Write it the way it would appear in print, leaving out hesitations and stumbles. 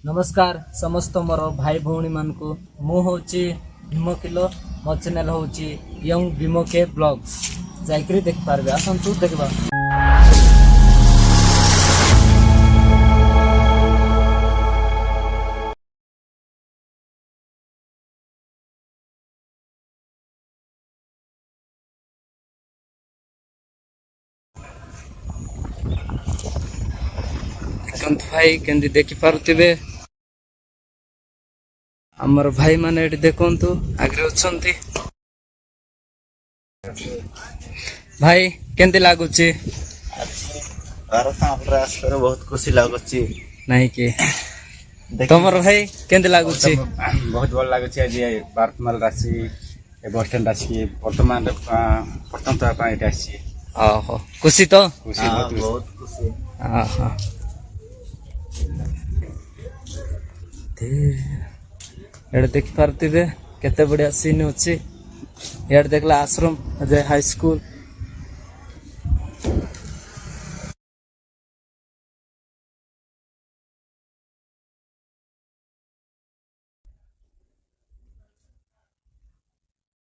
नमस्कार समस्त मोर भाई भौणी मान को मु होची भीम किलो मो चैनल होची यंग भीम के ब्लॉग्स जाइकरी देख पारबे आसंतु देखबा। कंत भाई केंदी देखि पारुतिबे हमर भाई माने एटी देखंतु आग्रे उछंती भाई केंदी लागुची भारत हमरा आसरे बहुत खुशी लागुची नहीं कि तमर भाई केंदी लागुची बहुत भल लागुची आज भारत माल राशि बस स्टैंड राशि वर्तमान प्रथम तो आप एटा आसी ओहो खुशी तो खुशी बहुत खुशी आहा एडे देखि पारुतिबे केते बढ़िया सीन अछि यार देखला आश्रम अजय हाई स्कूल